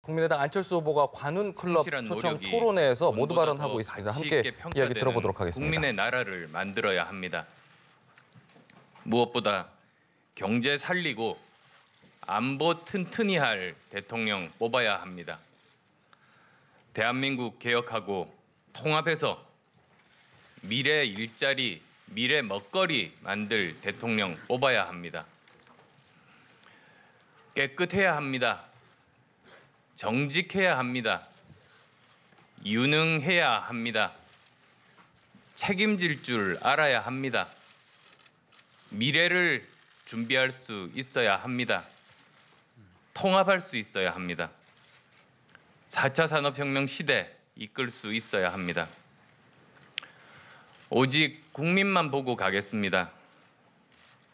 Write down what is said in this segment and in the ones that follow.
국민의당 안철수 후보가 관훈 클럽 초청 토론회에서 모두 발언하고 있습니다. 함께 이야기 들어보도록 하겠습니다. 국민의 나라를 만들어야 합니다. 무엇보다 경제 살리고 안보 튼튼히 할 대통령 뽑아야 합니다. 대한민국 개혁하고 통합해서 미래 일자리, 미래 먹거리 만들 대통령 뽑아야 합니다. 깨끗해야 합니다. 정직해야 합니다. 유능해야 합니다. 책임질 줄 알아야 합니다. 미래를 준비할 수 있어야 합니다. 통합할 수 있어야 합니다. 4차 산업혁명 시대 이끌 수 있어야 합니다. 오직 국민만 보고 가겠습니다.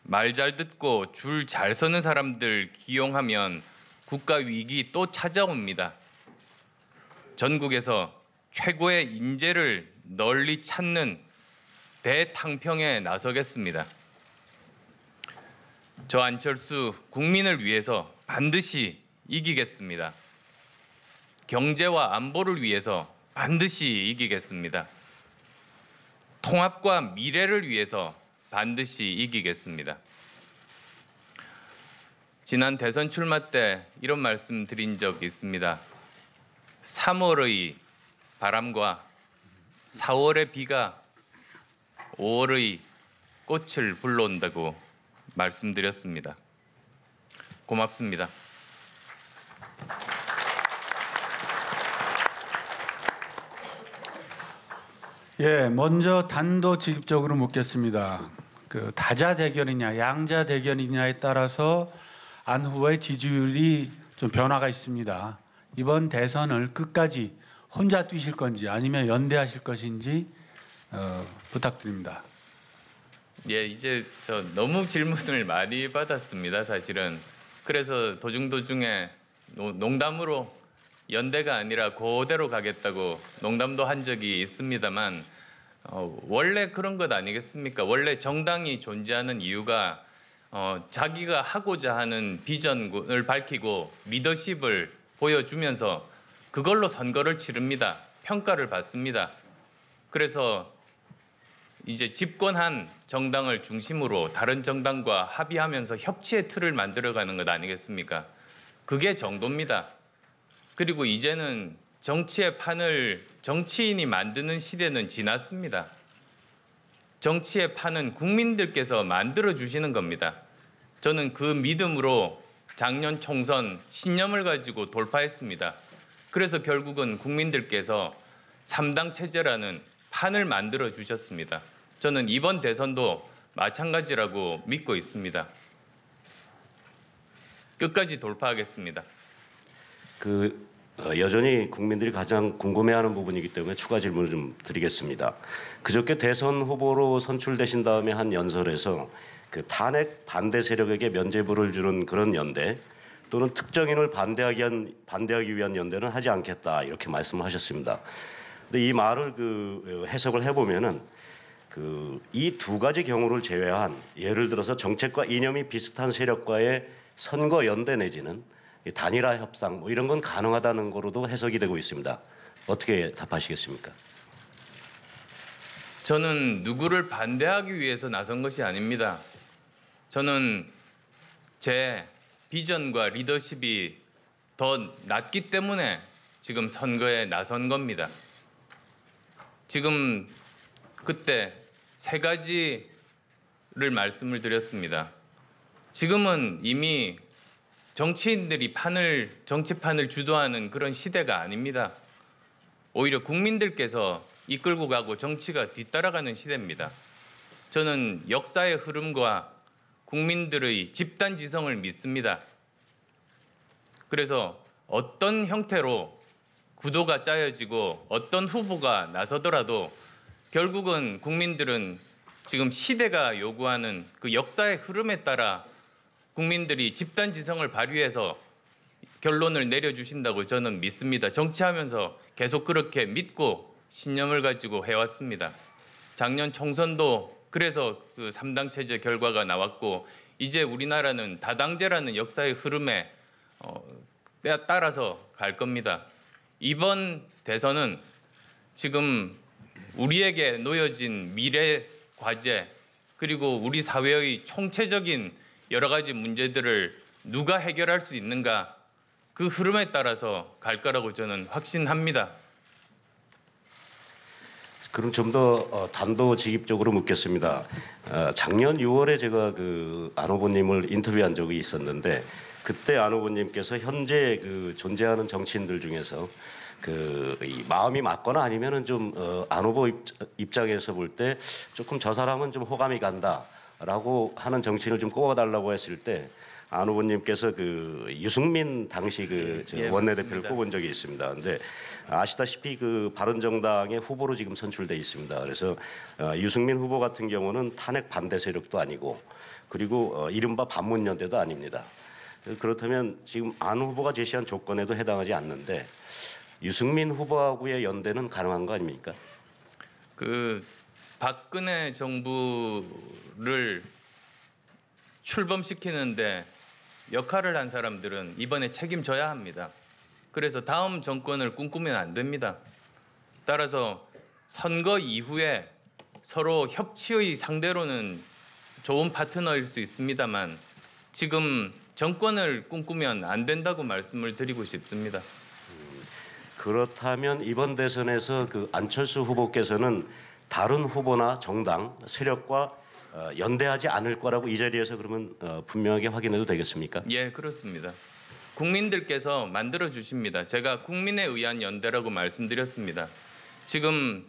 말 잘 듣고 줄 잘 서는 사람들 기용하면 국가 위기 또 찾아옵니다. 전국에서 최고의 인재를 널리 찾는 대탕평에 나서겠습니다. 저 안철수 국민을 위해서 반드시 이기겠습니다. 경제와 안보를 위해서 반드시 이기겠습니다. 통합과 미래를 위해서 반드시 이기겠습니다. 지난 대선 출마 때 이런 말씀 드린 적 있습니다. 3월의 바람과 4월의 비가 5월의 꽃을 불러온다고 말씀드렸습니다. 고맙습니다. 예, 먼저 단도직입적으로 묻겠습니다. 그 다자 대결이냐 양자 대결이냐에 따라서 안 후보의 지지율이 좀 변화가 있습니다. 이번 대선을 끝까지 혼자 뛰실 건지 아니면 연대하실 것인지 부탁드립니다. 예, 이제 저 너무 질문을 많이 받았습니다. 사실은 그래서 도중에 농담으로 연대가 아니라 그대로 가겠다고 농담도 한 적이 있습니다만 원래 그런 것 아니겠습니까? 원래 정당이 존재하는 이유가 자기가 하고자 하는 비전을 밝히고 리더십을 보여주면서 그걸로 선거를 치릅니다. 평가를 받습니다. 그래서 이제 집권한 정당을 중심으로 다른 정당과 합의하면서 협치의 틀을 만들어가는 것 아니겠습니까? 그게 정도입니다. 그리고 이제는 정치의 판을 정치인이 만드는 시대는 지났습니다. 정치의 판은 국민들께서 만들어 주시는 겁니다. 저는 그 믿음으로 작년 총선 신념을 가지고 돌파했습니다. 그래서 결국은 국민들께서 3당 체제라는 판을 만들어 주셨습니다. 저는 이번 대선도 마찬가지라고 믿고 있습니다. 끝까지 돌파하겠습니다. 여전히 국민들이 가장 궁금해하는 부분이기 때문에 추가 질문을 좀 드리겠습니다. 그저께 대선 후보로 선출되신 다음에 한 연설에서 그 탄핵 반대 세력에게 면죄부를 주는 그런 연대 또는 특정인을 반대하기 위한 연대는 하지 않겠다 이렇게 말씀하셨습니다. 근데 이 말을 해석을 해보면은 이 두 가지 경우를 제외한 예를 들어서 정책과 이념이 비슷한 세력과의 선거 연대 내지는 단일화 협상 뭐 이런 건 가능하다는 거로도 해석이 되고 있습니다. 어떻게 답하시겠습니까? 저는 누구를 반대하기 위해서 나선 것이 아닙니다. 저는 제 비전과 리더십이 더 낮기 때문에 지금 선거에 나선 겁니다. 지금 그때 세 가지를 말씀을 드렸습니다. 지금은 이미 정치인들이 정치판을 주도하는 그런 시대가 아닙니다. 오히려 국민들께서 이끌고 가고 정치가 뒤따라가는 시대입니다. 저는 역사의 흐름과 국민들의 집단 지성을 믿습니다. 그래서 어떤 형태로 구도가 짜여지고 어떤 후보가 나서더라도 결국은 국민들은 지금 시대가 요구하는 그 역사의 흐름에 따라 국민들이 집단 지성을 발휘해서 결론을 내려주신다고 저는 믿습니다. 정치하면서 계속 그렇게 믿고 신념을 가지고 해왔습니다. 작년 총선도 그래서 그 3당 체제 결과가 나왔고 이제 우리나라는 다당제라는 역사의 흐름에 따라서 갈 겁니다. 이번 대선은 지금 우리에게 놓여진 미래 과제 그리고 우리 사회의 총체적인 여러 가지 문제들을 누가 해결할 수 있는가 그 흐름에 따라서 갈 거라고 저는 확신합니다. 그럼 좀 더 단도직입적으로 묻겠습니다. 작년 6월에 제가 안 후보님을 인터뷰한 적이 있었는데 그때 안 후보님께서 현재 존재하는 정치인들 중에서 이 마음이 맞거나 아니면은 좀 안 후보 입장에서 볼 때 조금 저 사람은 좀 호감이 간다라고 하는 정치인을 좀 꼽아달라고 했을 때 안 후보님께서 유승민 당시 예, 원내대표를 맞습니다. 꼽은 적이 있습니다. 근데 아시다시피 바른정당의 후보로 지금 선출돼 있습니다. 그래서 유승민 후보 같은 경우는 탄핵 반대 세력도 아니고 그리고 이른바 반문연대도 아닙니다. 그렇다면 지금 안 후보가 제시한 조건에도 해당하지 않는데 유승민 후보하고의 연대는 가능한 거 아닙니까? 박근혜 정부를 출범시키는데 역할을 한 사람들은 이번에 책임져야 합니다. 그래서 다음 정권을 꿈꾸면 안 됩니다. 따라서 선거 이후에 서로 협치의 상대로는 좋은 파트너일 수 있습니다만 지금 정권을 꿈꾸면 안 된다고 말씀을 드리고 싶습니다. 그렇다면 이번 대선에서 안철수 후보께서는 다른 후보나 정당, 세력과 연대하지 않을 거라고 이 자리에서 그러면 분명하게 확인해도 되겠습니까? 예, 그렇습니다. 국민들께서 만들어 주십니다. 제가 국민에 의한 연대라고 말씀드렸습니다. 지금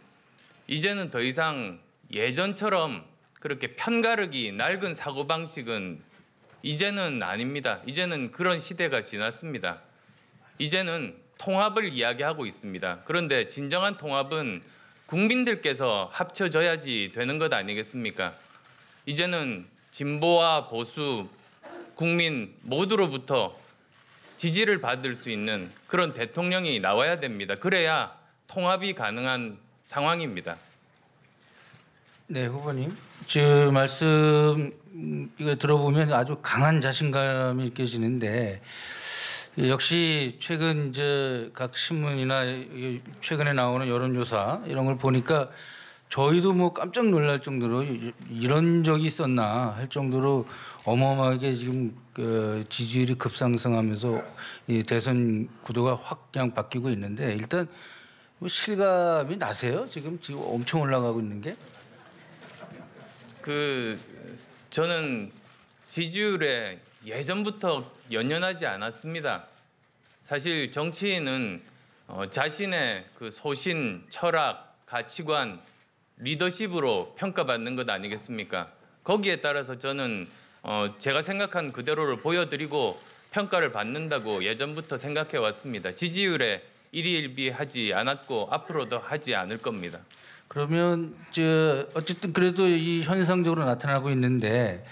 이제는 더 이상 예전처럼 그렇게 편가르기, 낡은 사고방식은 이제는 아닙니다. 이제는 그런 시대가 지났습니다. 이제는 통합을 이야기하고 있습니다. 그런데 진정한 통합은 국민들께서 합쳐져야지 되는 것 아니겠습니까? 이제는 진보와 보수, 국민 모두로부터 지지를 받을 수 있는 그런 대통령이 나와야 됩니다. 그래야 통합이 가능한 상황입니다. 네, 후보님. 저 말씀 이거 들어보면 아주 강한 자신감이 느껴지는데 역시 최근 이제 각 신문이나 최근에 나오는 여론조사 이런 걸 보니까 저희도 뭐 깜짝 놀랄 정도로 이런 적이 있었나 할 정도로 어마어마하게 지금 지지율이 급상승하면서 이 대선 구도가 확 그냥 바뀌고 있는데 일단 뭐 실감이 나세요? 지금 엄청 올라가고 있는 게? 저는 지지율에 예전부터 연연하지 않았습니다. 사실 정치인은 자신의 소신, 철학, 가치관, 리더십으로 평가받는 것 아니겠습니까? 거기에 따라서 저는 제가 생각한 그대로를 보여드리고 평가를 받는다고 예전부터 생각해 왔습니다. 지지율에 일희일비하지 않았고 앞으로도 하지 않을 겁니다. 그러면 어쨌든 그래도 이 현상적으로 나타나고 있는데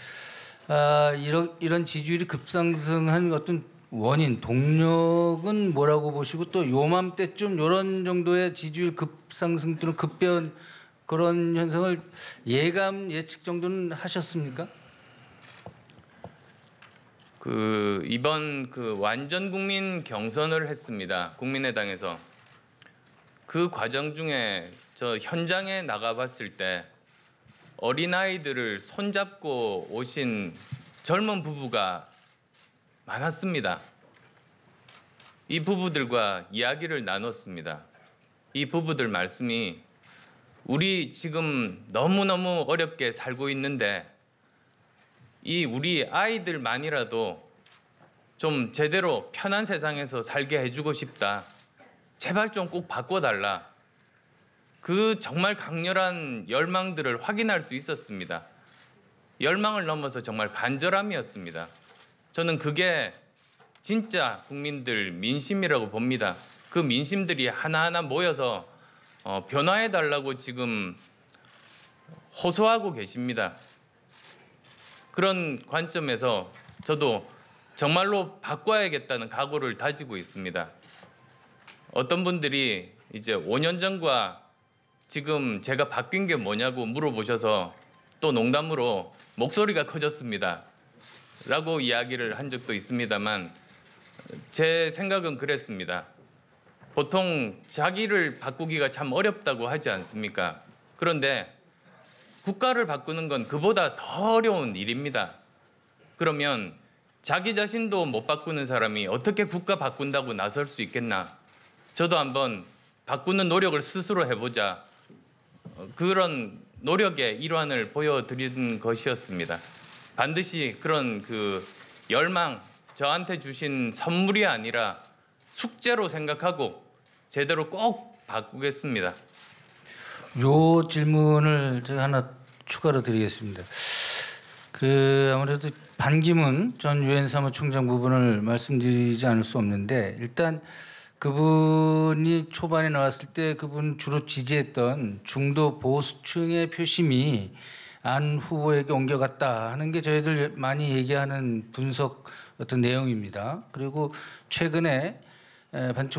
이런 지지율이 급상승한 어떤 원인, 동력은 뭐라고 보시고 또 요맘때쯤 이런 정도의 지지율 급상승 또는 급변 그런 현상을 예측 정도는 하셨습니까? 이번 완전 국민 경선을 했습니다. 국민의당에서 그 과정 중에 저 현장에 나가봤을 때 어린아이들을 손잡고 오신 젊은 부부가 많았습니다. 이 부부들과 이야기를 나눴습니다. 이 부부들 말씀이 우리 지금 너무너무 어렵게 살고 있는데 이 우리 아이들만이라도 좀 제대로 편한 세상에서 살게 해주고 싶다. 제발 좀 꼭 바꿔달라. 그 정말 강렬한 열망들을 확인할 수 있었습니다. 열망을 넘어서 정말 간절함이었습니다. 저는 그게 진짜 국민들 민심이라고 봅니다. 그 민심들이 하나하나 모여서 변화해달라고 지금 호소하고 계십니다. 그런 관점에서 저도 정말로 바꿔야겠다는 각오를 다지고 있습니다. 어떤 분들이 이제 5년 전과 지금 제가 바뀐 게 뭐냐고 물어보셔서 또 농담으로 목소리가 커졌습니다. 라고 이야기를 한 적도 있습니다만 제 생각은 그랬습니다. 보통 자기를 바꾸기가 참 어렵다고 하지 않습니까? 그런데 국가를 바꾸는 건 그보다 더 어려운 일입니다. 그러면 자기 자신도 못 바꾸는 사람이 어떻게 국가 바꾼다고 나설 수 있겠나? 저도 한번 바꾸는 노력을 스스로 해보자. 그런 노력의 일환을 보여드린 것이었습니다. 반드시 그런 그 열망, 저한테 주신 선물이 아니라 숙제로 생각하고 제대로 꼭 바꾸겠습니다. 요 질문을 제가 하나 추가로 드리겠습니다. 아무래도 반기문 전 유엔 사무총장 부분을 말씀드리지 않을 수 없는데, 일단 그분이 초반에 나왔을 때 그분 주로 지지했던 중도 보수층의 표심이 안 후보에게 옮겨갔다 하는 게 저희들 많이 얘기하는 분석 어떤 내용입니다. 그리고 최근에 반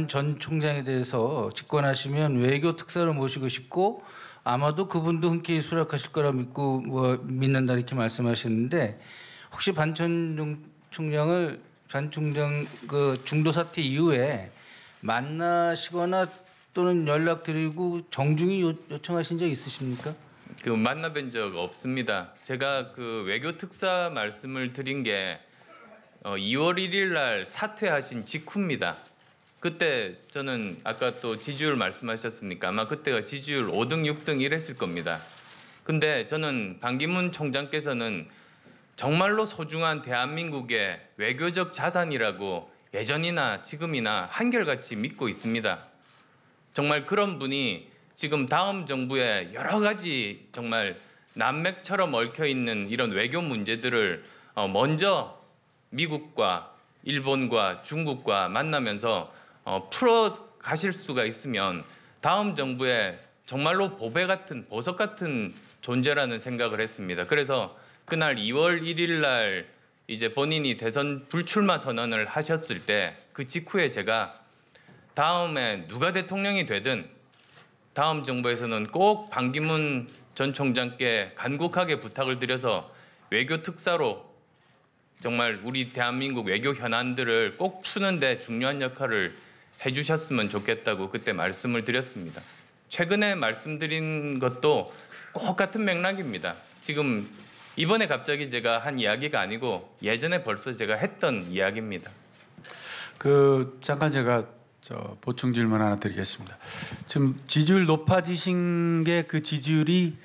전 총장에 대해서 집권하시면 외교 특사를 모시고 싶고 아마도 그분도 흔쾌히 수락하실 거라 믿는다 이렇게 말씀하셨는데, 혹시 반 전 총장 그 중도 사태 이후에 만나시거나 또는 연락드리고 정중히 요청하신 적 있으십니까? 만나뵌 적 없습니다. 제가 그 외교 특사 말씀을 드린 게 2월 1일 날 사퇴하신 직후입니다. 그때 저는 아까 또 지지율 말씀하셨으니까 아마 그때가 지지율 5등, 6등 이랬을 겁니다. 근데 저는 반기문 총장께서는 정말로 소중한 대한민국의 외교적 자산이라고 예전이나 지금이나 한결같이 믿고 있습니다. 정말 그런 분이 지금 다음 정부에 여러 가지 정말 난맥처럼 얽혀 있는 이런 외교 문제들을 먼저 미국과 일본과 중국과 만나면서 풀어 가실 수가 있으면 다음 정부에 정말로 보배 같은 보석 같은 존재라는 생각을 했습니다. 그래서 그날 2월 1일 날 이제 본인이 대선 불출마 선언을 하셨을 때 그 직후에 제가 다음에 누가 대통령이 되든 다음 정부에서는 꼭 반기문 전 총장께 간곡하게 부탁을 드려서 외교 특사로 정말 우리 대한민국 외교 현안들을 꼭 푸는데 중요한 역할을 해주셨으면 좋겠다고 그때 말씀을 드렸습니다. 최근에 말씀드린 것도 꼭 같은 맥락입니다. 지금 이번에 갑자기 제가 한 이야기가 아니고 예전에 벌써 제가 했던 이야기입니다. 잠깐 제가 보충 질문 하나 드리겠습니다. 지금 지지율 높아지신 게 그 지지율이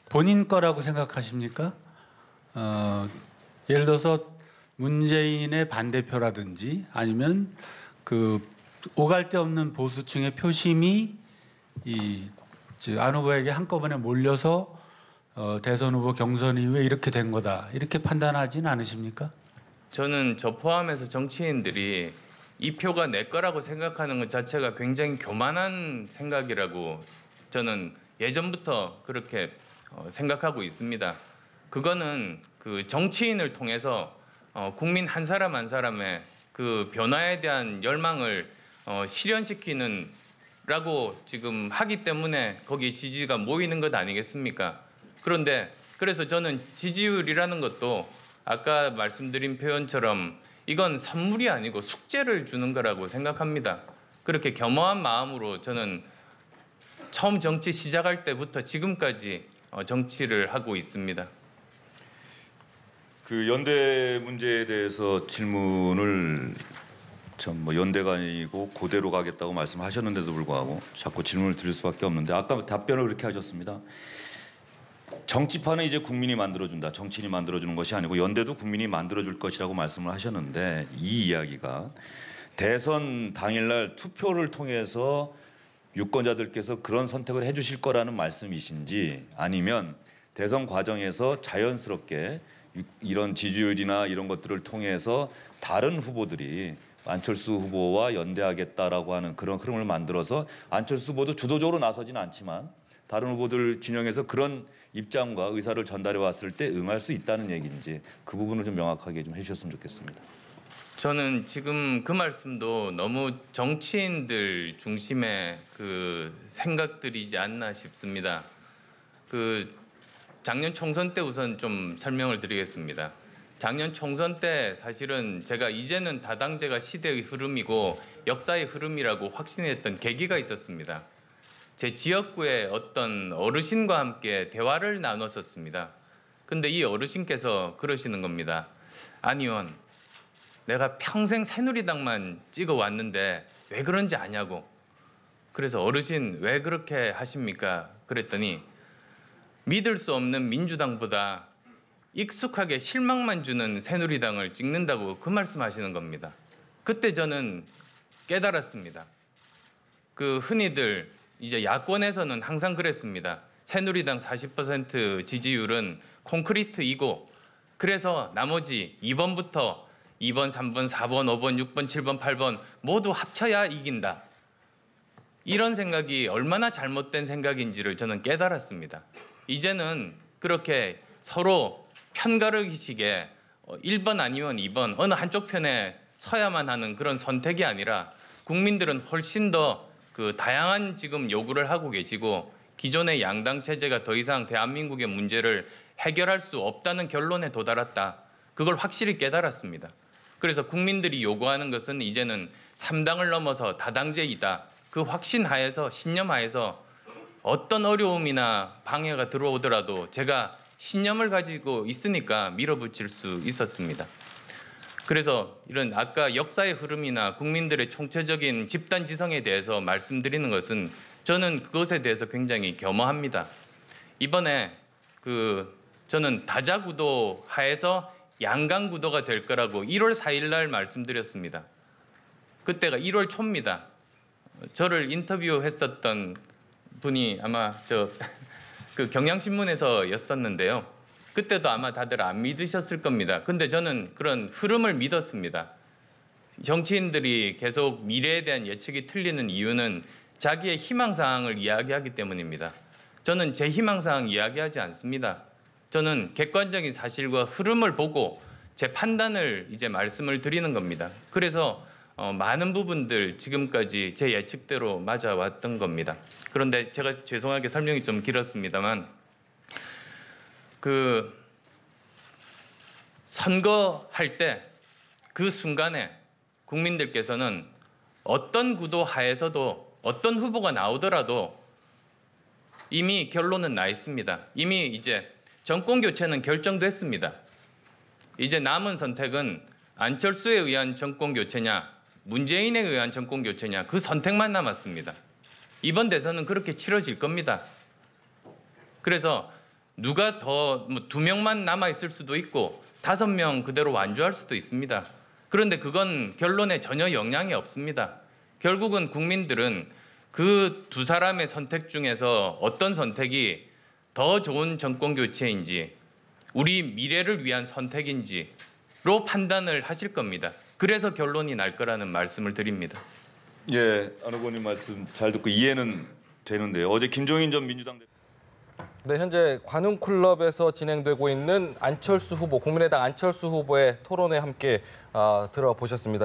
본인 거라고 생각하십니까? 예를 들어서 문재인의 반대표라든지 아니면 그 오갈 데 없는 보수층의 표심이 안 후보에게 한꺼번에 몰려서 대선 후보 경선 이후에 이렇게 된 거다, 이렇게 판단하지는 않으십니까? 저는 저 포함해서 정치인들이 이 표가 내 거라고 생각하는 것 자체가 굉장히 교만한 생각이라고 저는 예전부터 그렇게 생각하고 있습니다. 그거는 그 정치인을 통해서 국민 한 사람 한 사람의 그 변화에 대한 열망을 실현시키는 라고 지금 하기 때문에 거기 지지가 모이는 것 아니겠습니까? 그런데 그래서 저는 지지율이라는 것도 아까 말씀드린 표현처럼 이건 선물이 아니고 숙제를 주는 거라고 생각합니다. 그렇게 겸허한 마음으로 저는 처음 정치 시작할 때부터 지금까지 정치를 하고 있습니다. 그 연대 문제에 대해서 질문을 연대가 아니고 고대로 가겠다고 말씀하셨는데도 불구하고 자꾸 질문을 드릴 수밖에 없는데, 아까 답변을 그렇게 하셨습니다. 정치판은 이제 국민이 만들어준다, 정치인이 만들어주는 것이 아니고 연대도 국민이 만들어줄 것이라고 말씀을 하셨는데, 이 이야기가 대선 당일날 투표를 통해서 유권자들께서 그런 선택을 해주실 거라는 말씀이신지, 아니면 대선 과정에서 자연스럽게 이런 지지율이나 이런 것들을 통해서 다른 후보들이 안철수 후보와 연대하겠다라고 하는 그런 흐름을 만들어서 안철수 후보도 주도적으로 나서지는 않지만 다른 후보들 진영에서 그런 입장과 의사를 전달해 왔을 때 응할 수 있다는 얘기인지, 그 부분을 좀 명확하게 좀 해주셨으면 좋겠습니다. 저는 지금 그 말씀도 너무 정치인들 중심의 그 생각들이지 않나 싶습니다. 작년 총선 때 우선 좀 설명을 드리겠습니다. 작년 총선 때 사실은 제가 이제는 다당제가 시대의 흐름이고 역사의 흐름이라고 확신했던 계기가 있었습니다. 제 지역구의 어떤 어르신과 함께 대화를 나눴었습니다. 근데 이 어르신께서 그러시는 겁니다. 안 의원, 내가 평생 새누리당만 찍어왔는데 왜 그런지 아냐고. 그래서 어르신 왜 그렇게 하십니까? 그랬더니 믿을 수 없는 민주당보다 익숙하게 실망만 주는 새누리당을 찍는다고 그 말씀하시는 겁니다. 그때 저는 깨달았습니다. 그 흔히들 이제 야권에서는 항상 그랬습니다. 새누리당 40% 지지율은 콘크리트이고 그래서 나머지 2번부터 2번, 3번, 4번, 5번, 6번, 7번, 8번 모두 합쳐야 이긴다. 이런 생각이 얼마나 잘못된 생각인지를 저는 깨달았습니다. 이제는 그렇게 서로 편가르기식의 1번 아니면 2번 어느 한쪽 편에 서야만 하는 그런 선택이 아니라 국민들은 훨씬 더 그 다양한 지금 요구를 하고 계시고 기존의 양당 체제가 더 이상 대한민국의 문제를 해결할 수 없다는 결론에 도달했다. 그걸 확실히 깨달았습니다. 그래서 국민들이 요구하는 것은 이제는 3당을 넘어서 다당제이다. 그 확신하에서 신념하에서 어떤 어려움이나 방해가 들어오더라도 제가 신념을 가지고 있으니까 밀어붙일 수 있었습니다. 그래서 이런 아까 역사의 흐름이나 국민들의 총체적인 집단 지성에 대해서 말씀드리는 것은 저는 그것에 대해서 굉장히 겸허합니다. 이번에 저는 다자구도 하에서 양강구도가 될 거라고 1월 4일 날 말씀드렸습니다. 그때가 1월 초입니다. 저를 인터뷰했었던 분이 아마 그 경향신문에서였었는데요. 그때도 아마 다들 안 믿으셨을 겁니다. 근데 저는 그런 흐름을 믿었습니다. 정치인들이 계속 미래에 대한 예측이 틀리는 이유는 자기의 희망사항을 이야기하기 때문입니다. 저는 제 희망사항 이야기하지 않습니다. 저는 객관적인 사실과 흐름을 보고 제 판단을 이제 말씀을 드리는 겁니다. 그래서 많은 부분들 지금까지 제 예측대로 맞아왔던 겁니다. 그런데 제가 죄송하게 설명이 좀 길었습니다만 선거할 때 그 순간에 국민들께서는 어떤 구도 하에서도 어떤 후보가 나오더라도 이미 결론은 나 있습니다. 이미 이제 정권 교체는 결정됐습니다. 이제 남은 선택은 안철수에 의한 정권 교체냐, 문재인에 의한 정권 교체냐 그 선택만 남았습니다. 이번 대선은 그렇게 치러질 겁니다. 그래서 누가 더 2명만 남아 있을 수도 있고 5명 그대로 완주할 수도 있습니다. 그런데 그건 결론에 전혀 영향이 없습니다. 결국은 국민들은 그 두 사람의 선택 중에서 어떤 선택이 더 좋은 정권 교체인지 우리 미래를 위한 선택인지로 판단을 하실 겁니다. 그래서 결론이 날 거라는 말씀을 드립니다. 예, 안 후보님 말씀 잘 듣고 이해는 되는데요. 어제 김종인 전 민주당 대표 네, 현재 관훈클럽에서 진행되고 있는 안철수 후보, 국민의당 안철수 후보의 토론회 함께 들어보셨습니다.